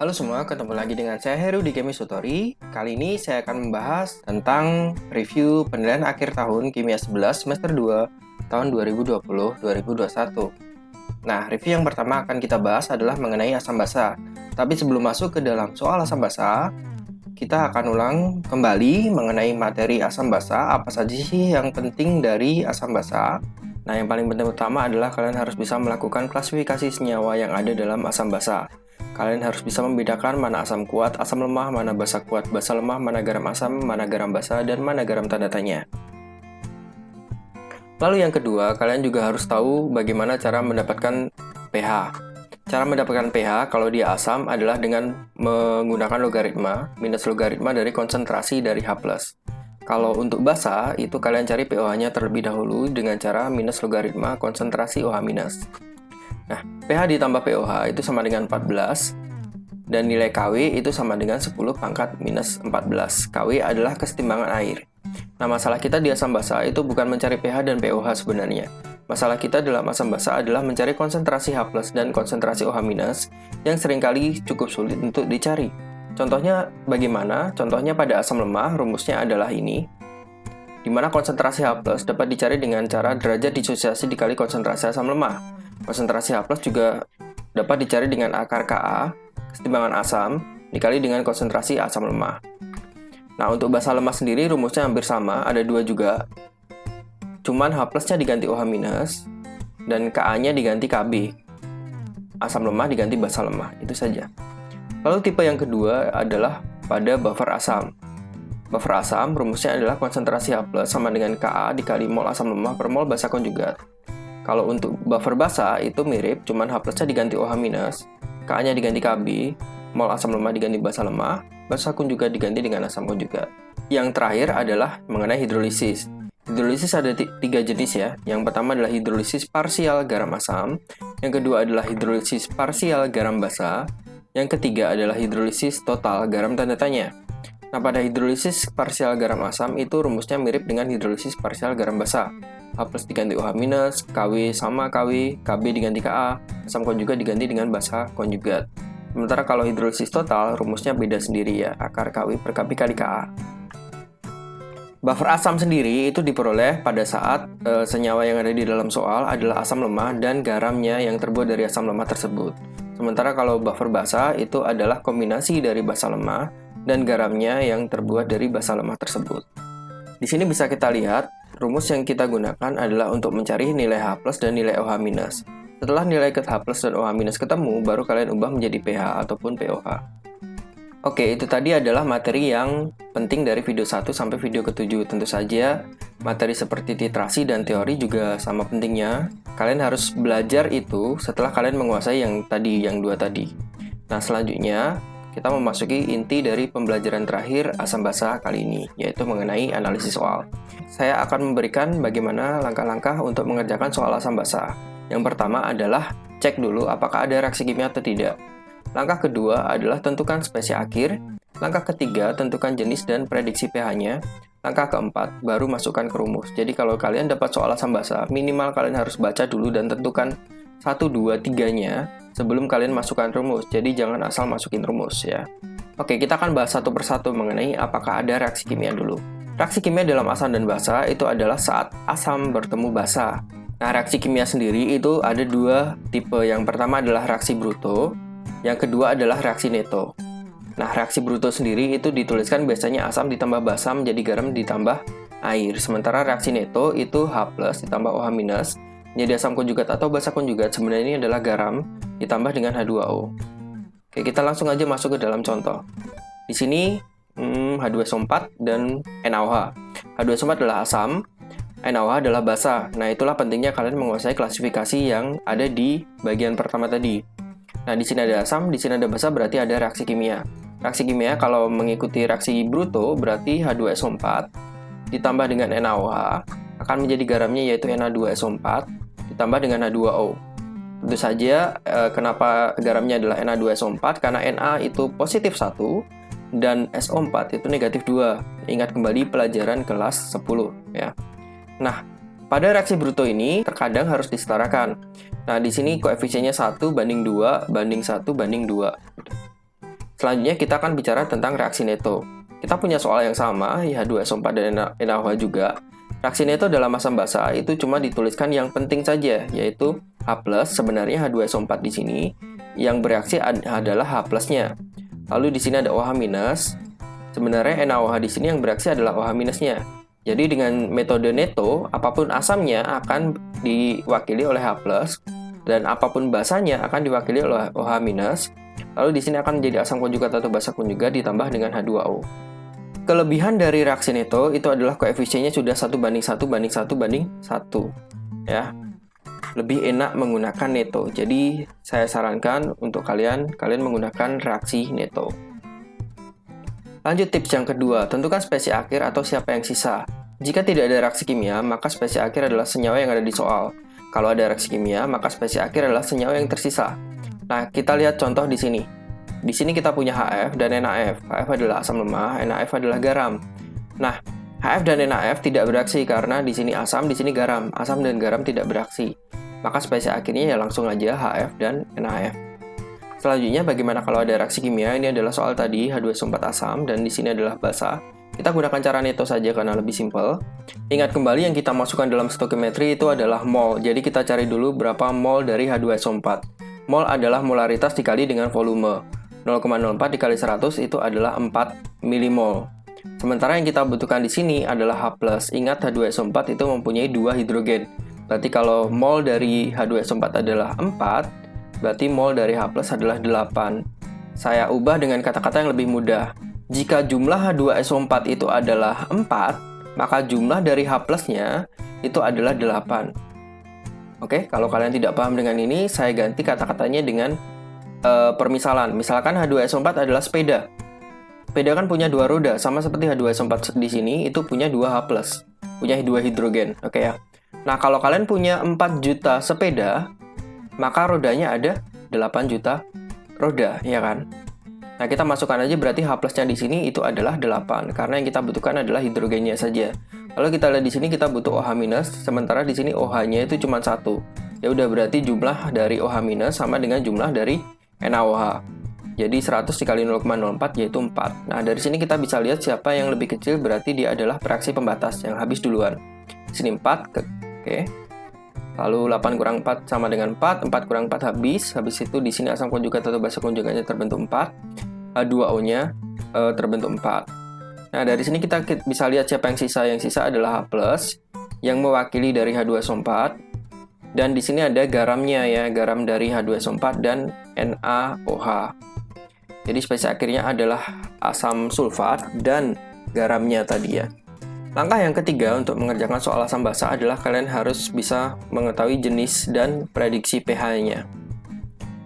Halo semua, ketemu lagi dengan saya Heru di Chemistry Tutori. Kali ini saya akan membahas tentang review penilaian akhir tahun Kimia 11 semester 2 tahun 2020-2021. Nah, review yang pertama akan kita bahas adalah mengenai asam basa. Tapi sebelum masuk ke dalam soal asam basa, kita akan ulang kembali mengenai materi asam basa, apa saja sih yang penting dari asam basa. Nah, yang paling penting utama adalah kalian harus bisa melakukan klasifikasi senyawa yang ada dalam asam basa. Kalian harus bisa membedakan mana asam kuat, asam lemah, mana basa kuat, basa lemah, mana garam asam, mana garam basa, dan mana garam tanda tanya. Lalu yang kedua, kalian juga harus tahu bagaimana cara mendapatkan pH. Cara mendapatkan pH kalau dia asam adalah dengan menggunakan logaritma, minus logaritma dari konsentrasi dari H+. Kalau untuk basa, itu kalian cari pH-nya terlebih dahulu dengan cara minus logaritma konsentrasi OH-. Nah, pH ditambah pOH itu sama dengan 14, dan nilai Kw itu sama dengan 10 pangkat minus 14. Kw adalah kesetimbangan air. Nah, masalah kita di asam basa itu bukan mencari pH dan pOH sebenarnya. Masalah kita dalam asam basa adalah mencari konsentrasi H+ dan konsentrasi OH- yang seringkali cukup sulit untuk dicari. Contohnya bagaimana? Contohnya pada asam lemah, rumusnya adalah ini, di mana konsentrasi H+ dapat dicari dengan cara derajat disosiasi dikali konsentrasi asam lemah. Konsentrasi H+ juga dapat dicari dengan akar Ka, kesetimbangan asam, dikali dengan konsentrasi asam lemah. Nah, untuk basa lemah sendiri rumusnya hampir sama, ada dua juga. Cuman H+-nya diganti OH- dan Ka-nya diganti Kb. Asam lemah diganti basa lemah, itu saja. Lalu tipe yang kedua adalah pada buffer asam. Buffer asam rumusnya adalah konsentrasi H+ sama dengan Ka dikali mol asam lemah per mol basa konjugat. Kalau untuk buffer basa itu mirip, cuman H+-nya diganti OH-, Ka-nya diganti Kb, mol asam lemah diganti basa lemah, basa konjugat diganti dengan asam konjugat. Yang terakhir adalah mengenai hidrolisis. Hidrolisis ada tiga jenis ya. Yang pertama adalah hidrolisis parsial garam asam, yang kedua adalah hidrolisis parsial garam basa, yang ketiga adalah hidrolisis total garam tanda tanya. Nah, pada hidrolisis parsial garam asam itu rumusnya mirip dengan hidrolisis parsial garam basa. H+ diganti OH-, Kw sama Kw, Kb diganti Ka, asam konjugat diganti dengan basa konjugat. Sementara kalau hidrolisis total, rumusnya beda sendiri ya, akar Kw per Kb kali Ka. Buffer asam sendiri itu diperoleh pada saat senyawa yang ada di dalam soal adalah asam lemah dan garamnya yang terbuat dari asam lemah tersebut. Sementara kalau buffer basa itu adalah kombinasi dari basa lemah dan garamnya yang terbuat dari basa lemah tersebut. Di sini bisa kita lihat, rumus yang kita gunakan adalah untuk mencari nilai H+ dan nilai OH-. Setelah nilai H+ dan OH- ketemu, baru kalian ubah menjadi pH ataupun pOH. Oke, itu tadi adalah materi yang penting dari video 1 sampai video ke-7. Tentu saja, materi seperti titrasi dan teori juga sama pentingnya. Kalian harus belajar itu setelah kalian menguasai yang dua tadi. Nah, selanjutnya, kita memasuki inti dari pembelajaran terakhir asam basa kali ini, yaitu mengenai analisis soal. Saya akan memberikan bagaimana langkah-langkah untuk mengerjakan soal asam basa. Yang pertama adalah cek dulu apakah ada reaksi kimia atau tidak. Langkah kedua adalah tentukan spesies akhir. Langkah ketiga, tentukan jenis dan prediksi pH-nya. Langkah keempat, baru masukkan ke rumus. Jadi kalau kalian dapat soal asam basa, minimal kalian harus baca dulu dan tentukan 1, 2, 3-nya sebelum kalian masukkan rumus. Jadi jangan asal masukin rumus ya. Oke, kita akan bahas satu persatu mengenai apakah ada reaksi kimia dulu. Reaksi kimia dalam asam dan basa itu adalah saat asam bertemu basa. Nah, reaksi kimia sendiri itu ada dua tipe. Yang pertama adalah reaksi Bruto, yang kedua adalah reaksi Neto. Nah, reaksi Bruto sendiri itu dituliskan biasanya asam ditambah basa menjadi garam ditambah air. Sementara reaksi Neto itu H+ ditambah OH- menjadi asam konjugat atau basa konjugat. Sebenarnya ini adalah garam ditambah dengan H2O. Oke, kita langsung aja masuk ke dalam contoh. Di sini H2SO4 dan NaOH. H2SO4 adalah asam, NaOH adalah basa. Nah, itulah pentingnya kalian menguasai klasifikasi yang ada di bagian pertama tadi. Nah, di sini ada asam, di sini ada basa, berarti ada reaksi kimia. Reaksi kimia kalau mengikuti reaksi Bruto berarti H2SO4 ditambah dengan NaOH akan menjadi garamnya yaitu Na2SO4 ditambah dengan H2O. Tentu saja kenapa garamnya adalah Na2SO4 karena Na itu positif 1 dan SO4 itu negatif 2. Ingat kembali pelajaran kelas 10 ya. Nah, pada reaksi Bruto ini terkadang harus disetarakan. Nah, di sini koefisiennya 1 banding 2 banding 1 banding 2. Selanjutnya kita akan bicara tentang reaksi neto. Kita punya soal yang sama, H2SO4 dan NaOH juga. Reaksi neto dalam asam basa itu cuma dituliskan yang penting saja, yaitu H+, sebenarnya H2SO4 di sini, yang bereaksi adalah H plusnya. Lalu di sini ada OH-, sebenarnya NaOH di sini yang bereaksi adalah OH-nya. Jadi dengan metode neto, apapun asamnya akan diwakili oleh H+, dan apapun basanya akan diwakili oleh OH-. Lalu di sini akan menjadi asam konjugat atau basa konjugat ditambah dengan H2O. Kelebihan dari reaksi neto itu adalah koefisiennya sudah 1:1:1:1 ya. Lebih enak menggunakan neto. Jadi saya sarankan untuk kalian menggunakan reaksi neto. Lanjut tips yang kedua, tentukan spesies akhir atau siapa yang sisa. Jika tidak ada reaksi kimia, maka spesies akhir adalah senyawa yang ada di soal. Kalau ada reaksi kimia, maka spesies akhir adalah senyawa yang tersisa. Nah, kita lihat contoh di sini. Di sini kita punya HF dan NaF. HF adalah asam lemah, NaF adalah garam. Nah, HF dan NaF tidak bereaksi karena di sini asam, di sini garam. Asam dan garam tidak bereaksi. Maka spesies akhirnya ya langsung aja HF dan NaF. Selanjutnya, bagaimana kalau ada reaksi kimia? Ini adalah soal tadi, H2SO4 asam, dan di sini adalah basa. Kita gunakan cara neto saja karena lebih simpel. Ingat kembali yang kita masukkan dalam stoichiometry itu adalah mol. Jadi kita cari dulu berapa mol dari H2SO4. Mol adalah molaritas dikali dengan volume. 0,04 dikali 100 itu adalah 4 milimol. Sementara yang kita butuhkan di sini adalah H+. Ingat H2SO4 itu mempunyai 2 hidrogen. Berarti kalau mol dari H2SO4 adalah 4, berarti mol dari H+ adalah 8. Saya ubah dengan kata-kata yang lebih mudah. Jika jumlah H2SO4 itu adalah 4, maka jumlah dari H+-nya itu adalah 8. Oke, kalau kalian tidak paham dengan ini, saya ganti kata-katanya dengan permisalan. Misalkan H2SO4 adalah sepeda. Sepeda kan punya 2 roda, sama seperti H2SO4 di sini itu punya 2 H+, punya 2 hidrogen. Oke ya. Nah, kalau kalian punya 4 juta sepeda, maka rodanya ada 8 juta roda, ya kan? Nah, kita masukkan aja berarti H+-nya di sini itu adalah 8 karena yang kita butuhkan adalah hidrogennya saja. Lalu kita lihat di sini kita butuh OH-, sementara di sini OH-nya itu cuma 1. Ya udah, berarti jumlah dari OH- sama dengan jumlah dari NaOH. Jadi 100 dikali 0,04 yaitu 4. Nah, dari sini kita bisa lihat siapa yang lebih kecil, berarti dia adalah reaksi pembatas yang habis duluan. Di sini 4, oke. Lalu 8 kurang 4 sama dengan 4, 4 kurang 4 habis. Habis itu di sini asam konjugat atau basa konjugatnya terbentuk 4. H2O-nya terbentuk 4. Nah, dari sini kita bisa lihat siapa yang sisa. Yang sisa adalah H+, yang mewakili dari H2SO4. Dan di sini ada garamnya ya, garam dari H2SO4 dan NaOH. Jadi spesies akhirnya adalah asam sulfat dan garamnya tadi ya. Langkah yang ketiga untuk mengerjakan soal asam basa adalah kalian harus bisa mengetahui jenis dan prediksi pH-nya.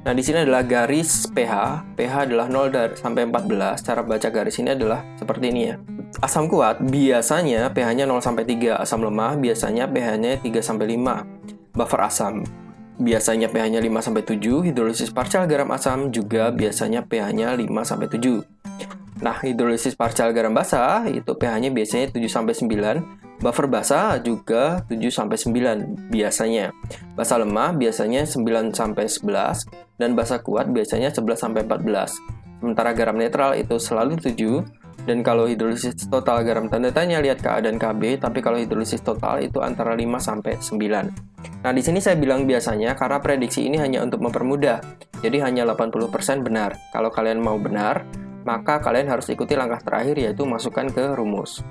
Nah, di sini adalah garis pH. pH adalah 0 sampai 14. Cara baca garis ini adalah seperti ini ya. Asam kuat biasanya pH-nya 0 sampai 3. Asam lemah biasanya pH-nya 3 sampai 5. Buffer asam biasanya pH-nya 5-7, hidrolisis parsial garam asam juga biasanya pH-nya 5-7. Nah, hidrolisis parsial garam basa itu pH-nya biasanya 7-9, buffer basa juga 7-9 biasanya. Basa lemah biasanya 9-11 dan basa kuat biasanya 11-14. Sementara garam netral itu selalu 7. Dan kalau hidrolisis total garam tanda tanya lihat Ka dan Kb, tapi kalau hidrolisis total itu antara 5-9. Nah, di sini saya bilang biasanya karena prediksi ini hanya untuk mempermudah. Jadi hanya 80% benar. Kalau kalian mau benar, maka kalian harus ikuti langkah terakhir yaitu masukkan ke rumus.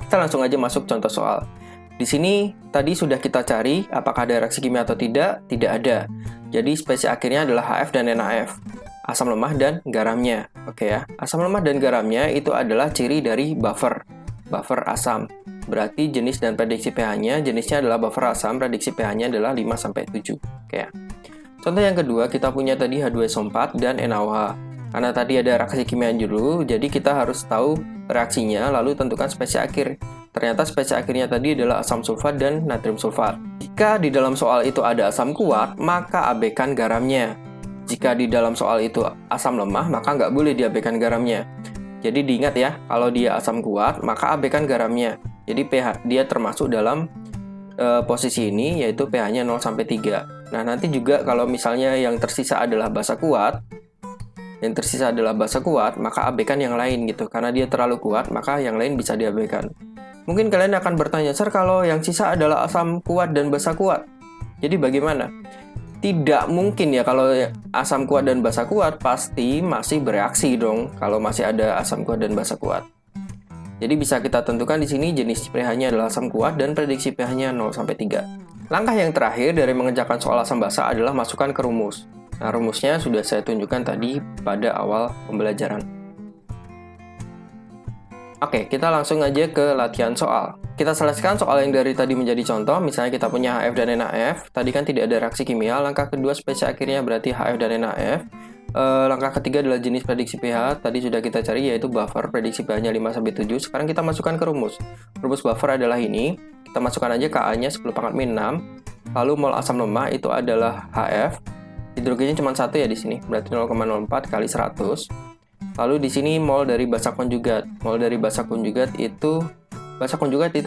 Kita langsung aja masuk contoh soal. Di sini tadi sudah kita cari apakah ada reaksi kimia atau tidak ada. Jadi spesies akhirnya adalah HF dan NaF. Asam lemah dan garamnya. Oke ya. Asam lemah dan garamnya itu adalah ciri dari buffer asam. Berarti jenis dan prediksi pH-nya, jenisnya adalah buffer asam, prediksi pH-nya adalah 5-7. Oke ya. Contoh yang kedua, kita punya tadi H2SO4 dan NaOH. Karena tadi ada reaksi kimia dulu, jadi kita harus tahu reaksinya, lalu tentukan spesies akhir. Ternyata spesies akhirnya tadi adalah asam sulfat dan natrium sulfat. Jika di dalam soal itu ada asam kuat, maka abaikan garamnya. Jika di dalam soal itu asam lemah, maka nggak boleh diabaikan garamnya. Jadi diingat ya, kalau dia asam kuat, maka abaikan garamnya. Jadi pH dia termasuk dalam posisi ini, yaitu pH-nya 0-3. Nah, nanti juga kalau misalnya yang tersisa adalah basa kuat, yang tersisa adalah basa kuat, maka abaikan yang lain gitu. Karena dia terlalu kuat, maka yang lain bisa diabaikan. Mungkin kalian akan bertanya, "Sir, kalau yang sisa adalah asam kuat dan basa kuat, jadi bagaimana?" Tidak mungkin ya, kalau asam kuat dan basa kuat pasti masih bereaksi dong kalau masih ada asam kuat dan basa kuat. Jadi bisa kita tentukan di sini jenis pH-nya adalah asam kuat dan prediksi pH-nya 0-3. Langkah yang terakhir dari mengerjakan soal asam basa adalah masukkan ke rumus. Nah, rumusnya sudah saya tunjukkan tadi pada awal pembelajaran. Oke, kita langsung aja ke latihan soal. Kita selesaikan soal yang dari tadi menjadi contoh. Misalnya kita punya HF dan NaF. Tadi kan tidak ada reaksi kimia. Langkah kedua spesies akhirnya berarti HF dan NaF. Langkah ketiga adalah jenis prediksi pH. Tadi sudah kita cari, yaitu buffer, prediksi pH-nya 5-7. Sekarang kita masukkan ke rumus. Rumus buffer adalah ini. Kita masukkan aja Ka-nya 10⁻⁶. Lalu mol asam lemah itu adalah HF. Hidrogennya cuma 1 ya di sini, berarti 0,04 kali 100. Lalu di sini mol dari basa konjugat. Mol dari basa konjugat itu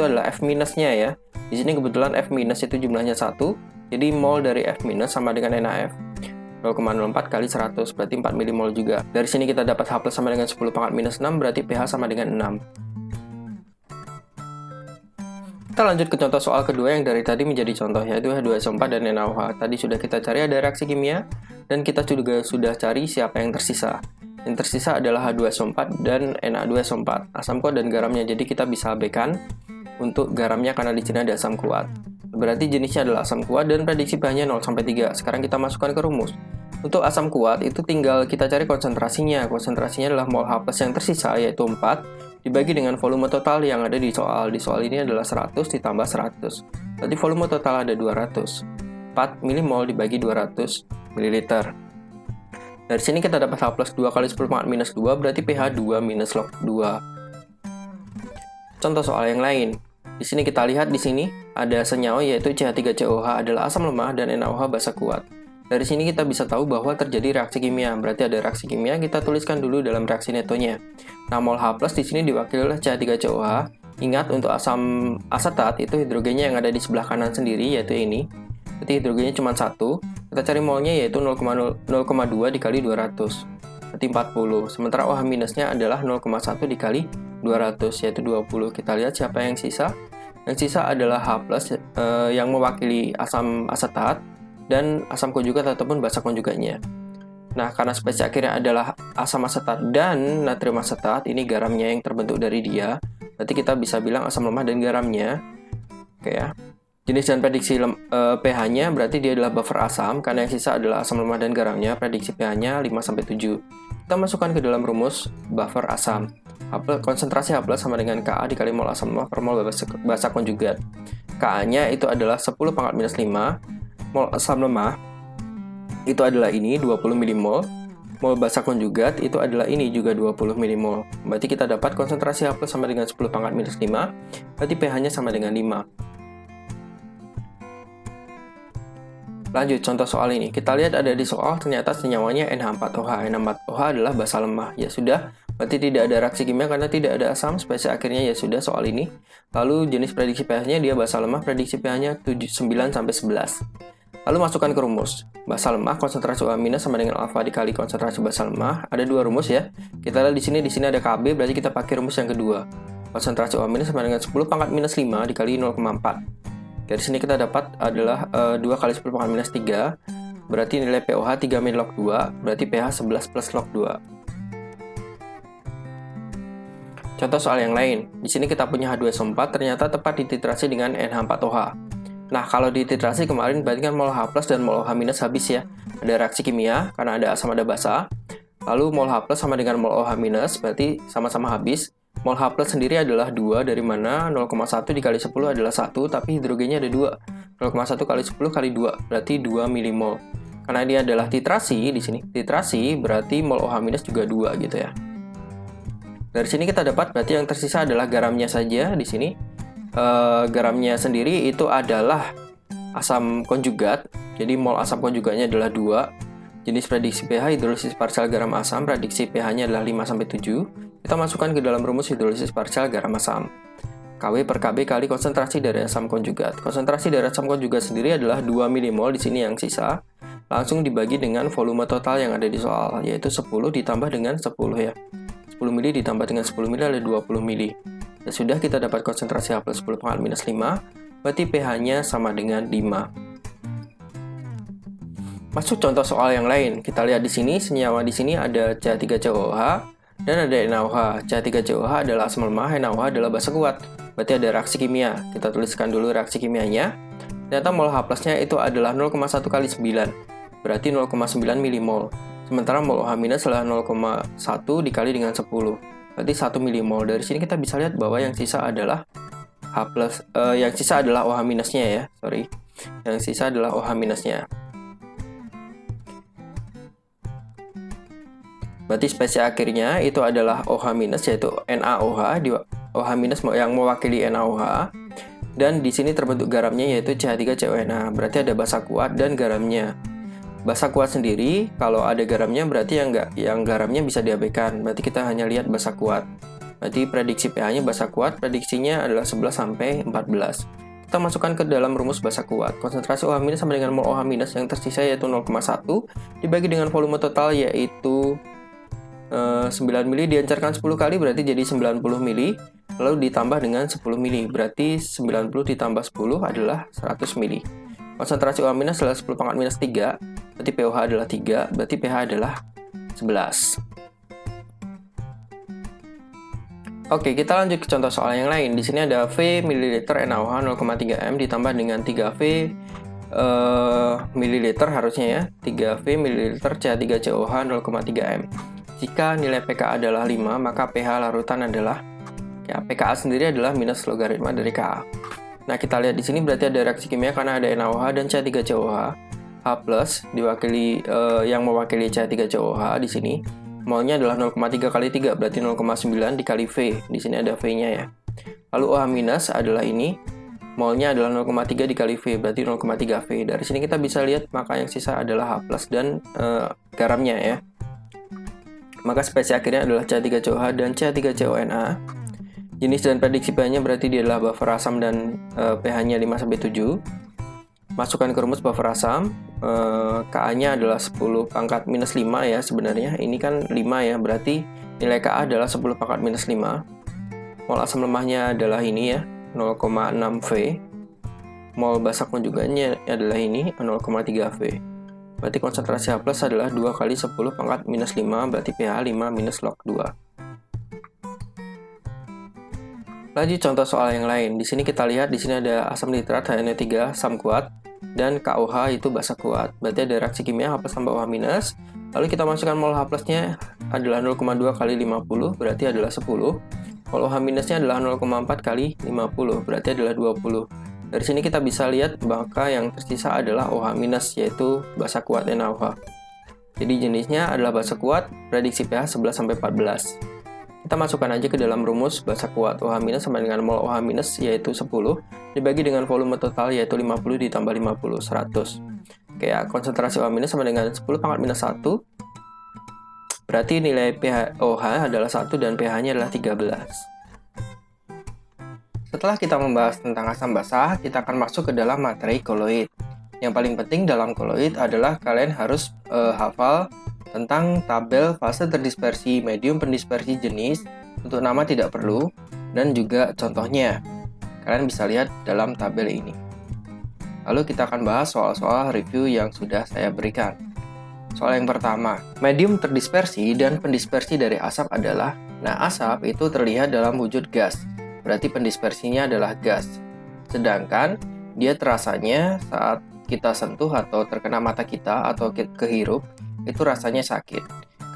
adalah F minusnya ya. Di sini kebetulan F minus itu jumlahnya 1. Jadi mol dari F minus sama dengan NaF. 0,04 kali 100 berarti 4 milimol juga. Dari sini kita dapat H plus sama dengan 10⁻⁶, berarti pH sama dengan 6. Kita lanjut ke contoh soal kedua yang dari tadi menjadi contoh, yaitu H2SO4 dan NaOH. Tadi sudah kita cari ada reaksi kimia, dan kita juga sudah cari siapa yang tersisa. Yang tersisa adalah H2SO4 dan Na2SO4, asam kuat dan garamnya, jadi kita bisa abaikan untuk garamnya karena di sini ada asam kuat. Berarti jenisnya adalah asam kuat dan prediksi pH-nya 0-3. Sekarang kita masukkan ke rumus. Untuk asam kuat itu tinggal kita cari konsentrasinya. Konsentrasinya adalah mol H plus yang tersisa, yaitu 4, dibagi dengan volume total yang ada di soal. Di soal ini adalah 100 ditambah 100. Berarti volume total ada 200. 4 milimol dibagi 200 ml. Dari sini kita dapat H plus 2 kali 10⁻⁻², berarti pH 2 minus log 2. Contoh soal yang lain. Di sini kita lihat di sini ada senyawa yaitu CH3COH adalah asam lemah dan NaOH basa kuat. Dari sini kita bisa tahu bahwa terjadi reaksi kimia. Berarti ada reaksi kimia, kita tuliskan dulu dalam reaksi netonya. Nah, mol H+ di sini diwakili oleh CH3COH. Ingat untuk asam asetat itu hidrogennya yang ada di sebelah kanan sendiri yaitu ini. Berarti hidrogennya cuma 1. Kita cari molnya yaitu 0,2 dikali 200. Berarti 40. Sementara OH minusnya adalah 0,1 dikali 200 yaitu 20. Kita lihat siapa yang sisa. Yang sisa adalah H+ yang mewakili asam asetat dan asam konjugat ataupun basa konjugatnya. Nah, karena spesies akhirnya adalah asam asetat dan natrium asetat, ini garamnya yang terbentuk dari dia. Berarti kita bisa bilang asam lemah dan garamnya. Oke ya. Jenis dan prediksi pH-nya berarti dia adalah buffer asam, karena yang sisa adalah asam lemah dan garamnya. Prediksi pH-nya 5-7. Kita masukkan ke dalam rumus buffer asam. Konsentrasi H+ sama dengan Ka dikali mol asam lemah per mol basa konjugat. Ka-nya itu adalah 10⁻⁵. Mol asam lemah itu adalah ini 20 milimol. Mol basa konjugat itu adalah ini juga 20 milimol. Berarti kita dapat konsentrasi H+ sama dengan 10⁻⁵. Berarti pH-nya sama dengan 5. Lanjut contoh soal ini. Kita lihat ada di soal ternyata senyawanya NH4OH. NH4OH adalah basa lemah. Ya sudah, berarti tidak ada reaksi kimia karena tidak ada asam. Spesies akhirnya ya sudah soal ini. Lalu jenis prediksi pH-nya dia basa lemah, prediksi pH-nya 9-11. Lalu masukkan ke rumus. Basa lemah konsentrasi OH- sama dengan alfa dikali konsentrasi basa lemah. Ada dua rumus ya. Kita lihat di sini ada Kb, berarti kita pakai rumus yang kedua. Konsentrasi OH- sama dengan 10⁻⁵ dikali 0,4. Dari sini kita dapat adalah 2 kali 10⁻⁻3. Berarti nilai pOH 3 min log 2, berarti pH 11 plus log 2. Contoh soal yang lain. Di sini kita punya H2SO4 ternyata tepat dititrasi dengan NH4OH. Nah, kalau dititrasi kemarin berarti kan mol H+ dan mol OH- habis ya. Ada reaksi kimia karena ada asam ada basa. Lalu mol H+ sama dengan mol OH- berarti sama-sama habis. Mol H+ sendiri adalah 2, dari mana 0,1 dikali 10 adalah 1, tapi hidrogennya ada 2. 0,1 kali 10 kali 2, berarti 2 milimol. Karena ini adalah titrasi di sini. Titrasi berarti mol OH- juga 2 gitu ya. Dari sini kita dapat berarti yang tersisa adalah garamnya saja di sini. Garamnya sendiri itu adalah asam konjugat. Jadi mol asam konjugatnya adalah 2. Jenis prediksi pH hidrolisis parsial garam asam, prediksi pH-nya adalah 5-7. Kita masukkan ke dalam rumus hidrolisis parsial garam asam. Kw per Kb kali konsentrasi dari asam konjugat. Konsentrasi dari asam konjugat sendiri adalah 2 mmol di sini yang sisa. Langsung dibagi dengan volume total yang ada di soal, yaitu 10 ditambah dengan 10 ya. 10 mili ditambah dengan 10 mili adalah 20 mili. Ya sudah, kita dapat konsentrasi H plus 10 pangkat minus 5, berarti pH-nya sama dengan 5. Masuk contoh soal yang lain. Kita lihat di sini, senyawa di sini ada CH3COOH dan ada NaOH. CH3COOH adalah asam lemah, NaOH adalah basa kuat. Berarti ada reaksi kimia. Kita tuliskan dulu reaksi kimianya. Ternyata mol H plusnya itu adalah 0,1 kali 9. Berarti 0,9 mmol. Sementara mol OH minus adalah 0,1 dikali dengan 10. Berarti 1 mmol. Dari sini kita bisa lihat bahwa yang sisa adalah OH minusnya ya. Yang sisa adalah OH minusnya. Berarti spesies akhirnya itu adalah OH minus, yaitu NaOH, di OH minus yang mewakili NaOH. Dan di sini terbentuk garamnya yaitu CH3CONA. Berarti ada basa kuat dan garamnya. Basa kuat sendiri, kalau ada garamnya berarti yang garamnya bisa diabaikan. Berarti kita hanya lihat basa kuat. Berarti prediksi pH-nya basa kuat, prediksinya adalah 11 sampai 14. Kita masukkan ke dalam rumus basa kuat. Konsentrasi OH minus sama dengan mol OH minus yang tersisa yaitu 0,1 dibagi dengan volume total yaitu 9 mili diencerkan 10 kali berarti jadi 90 mili, lalu ditambah dengan 10 mili, berarti 90 ditambah 10 adalah 100 mili. Konsentrasi OH minus adalah 10 pangkat minus 3, berarti pOH adalah 3, berarti pH adalah 11. Oke, kita lanjut ke contoh soal yang lain. Di sini ada V ml NaOH 0,3 m ditambah dengan 3V mililiter harusnya ya, 3V mililiter CH3COOH 0,3 m. Jika nilai pK adalah 5, maka pH larutan adalah, ya, pKa sendiri adalah minus logaritma dari Ka. Nah, kita lihat di sini berarti ada reaksi kimia karena ada NaOH dan CH3COOH. H plus diwakili yang mewakili CH3COOH di sini. Molnya adalah 0,3 kali 3, berarti 0,9 dikali V. Di sini ada V-nya ya. Lalu OH minus adalah ini. Molnya adalah 0,3 dikali V, berarti 0,3 V. Dari sini kita bisa lihat maka yang sisa adalah H plus dan garamnya ya. Maka spesies akhirnya adalah CH3COOH dan CH3CONA. Jenis dan prediksi pH-nya berarti dia adalah buffer asam dan pH-nya 5-7. Masukkan ke rumus buffer asam, Ka-nya adalah 10 pangkat minus 5 ya sebenarnya. Ini kan 5 ya, berarti nilai Ka adalah 10 pangkat minus 5. Mol asam lemahnya adalah ini ya, 0,6 V. Mol basa konjugatnya adalah ini, 0,3 V. Berarti konsentrasi H plus adalah 2 kali 10 pangkat minus 5, berarti pH 5 minus log 2. Lanjut contoh soal yang lain. Di sini kita lihat, di sini ada asam nitrat HNO3, asam kuat, dan KOH itu basa kuat. Berarti ada reaksi kimia H plus tambah OH minus. Lalu kita masukkan mol H plusnya adalah 0,2 kali 50, berarti adalah 10. Mol OH minusnya adalah 0,4 kali 50, berarti adalah 20. Dari sini kita bisa lihat maka yang tersisa adalah OH minus, yaitu basa kuat NaOH. Jadi jenisnya adalah basa kuat, prediksi pH 11-14. Kita masukkan aja ke dalam rumus basa kuat. OH minus sama dengan mol OH minus yaitu 10 dibagi dengan volume total yaitu 50 ditambah 50, 100. Oke ya, konsentrasi OH minus sama dengan 10 pangkat minus 1. Berarti nilai pH OH adalah 1 dan pH-nya adalah 13. Setelah kita membahas tentang asam basa, kita akan masuk ke dalam materi koloid. Yang paling penting dalam koloid adalah kalian harus hafal tentang tabel fase terdispersi, medium pendispersi jenis, untuk nama tidak perlu, dan juga contohnya. Kalian bisa lihat dalam tabel ini. Lalu kita akan bahas soal-soal review yang sudah saya berikan. Soal yang pertama, medium terdispersi dan pendispersi dari asap adalah, nah asap itu terlihat dalam wujud gas. Berarti pendispersinya adalah gas. Sedangkan dia terasanya saat kita sentuh atau terkena mata kita atau kehirup, itu rasanya sakit.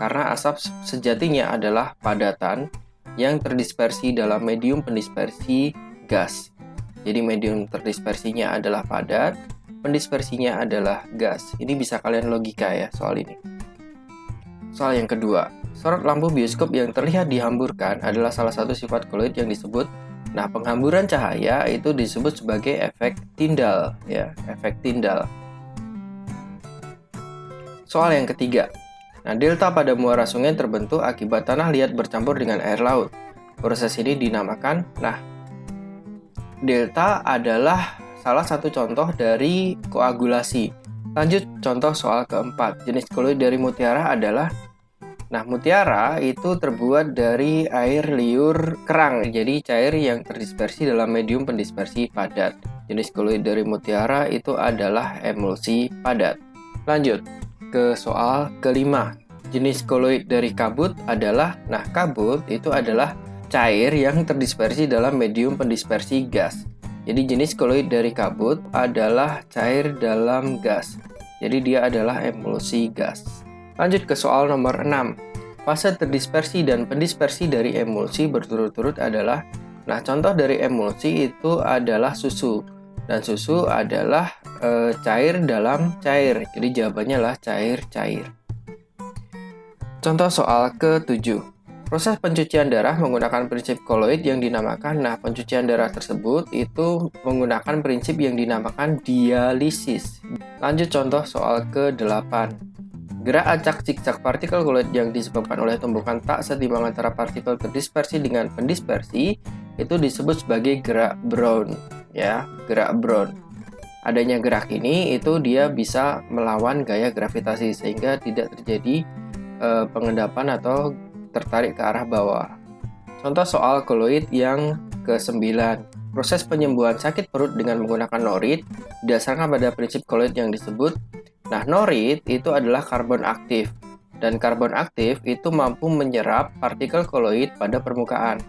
Karena asap sejatinya adalah padatan yang terdispersi dalam medium pendispersi gas. Jadi medium terdispersinya adalah padat, pendispersinya adalah gas. Ini bisa kalian logika ya soal ini. Soal yang kedua, sorot lampu bioskop yang terlihat dihamburkan adalah salah satu sifat koloid yang disebut. Nah, penghamburan cahaya itu disebut sebagai efek Tyndall, ya, efek Tyndall. Soal yang ketiga. Nah, delta pada muara sungai terbentuk akibat tanah liat bercampur dengan air laut. Proses ini dinamakan, nah, delta adalah salah satu contoh dari koagulasi. Lanjut contoh soal keempat. Jenis koloid dari mutiara adalah, nah mutiara itu terbuat dari air liur kerang, jadi cair yang terdispersi dalam medium pendispersi padat. Jenis koloid dari mutiara itu adalah emulsi padat. Lanjut ke soal kelima. Jenis koloid dari kabut adalah, nah kabut itu adalah cair yang terdispersi dalam medium pendispersi gas. Jadi jenis koloid dari kabut adalah cair dalam gas. Jadi dia adalah emulsi gas. Lanjut ke soal nomor 6. Fase terdispersi dan pendispersi dari emulsi berturut-turut adalah, nah contoh dari emulsi itu adalah susu. Dan susu adalah cair dalam cair. Jadi jawabannya adalah cair-cair. Contoh soal ke-7. Proses pencucian darah menggunakan prinsip koloid yang dinamakan, nah pencucian darah tersebut itu menggunakan prinsip yang dinamakan dialisis. Lanjut contoh soal ke-8. Gerak acak zigzag partikel koloid yang disebabkan oleh tumbukan tak setimbang antara partikel terdispersi dengan pendispersi itu disebut sebagai gerak Brown, ya, gerak Brown. Adanya gerak ini itu dia bisa melawan gaya gravitasi sehingga tidak terjadi pengendapan atau tertarik ke arah bawah. Contoh soal koloid yang ke-9. Proses penyembuhan sakit perut dengan menggunakan norit didasarkan pada prinsip koloid yang disebut. Nah, norit itu adalah karbon aktif. Dan karbon aktif itu mampu menyerap partikel koloid pada permukaan.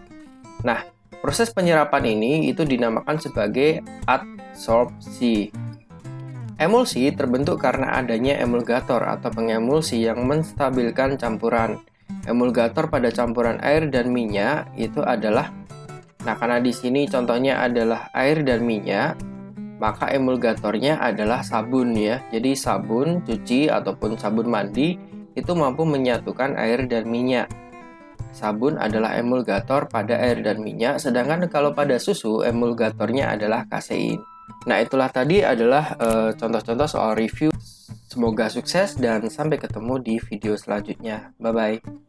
Nah, proses penyerapan ini itu dinamakan sebagai adsorpsi. Emulsi terbentuk karena adanya emulgator atau pengemulsi yang menstabilkan campuran. Emulgator pada campuran air dan minyak itu adalah, nah karena di sini contohnya adalah air dan minyak, maka emulgatornya adalah sabun ya. Jadi sabun cuci ataupun sabun mandi itu mampu menyatukan air dan minyak. Sabun adalah emulgator pada air dan minyak, sedangkan kalau pada susu emulgatornya adalah kasein. Nah, itulah tadi adalah contoh-contoh soal review. Semoga sukses dan sampai ketemu di video selanjutnya. Bye-bye.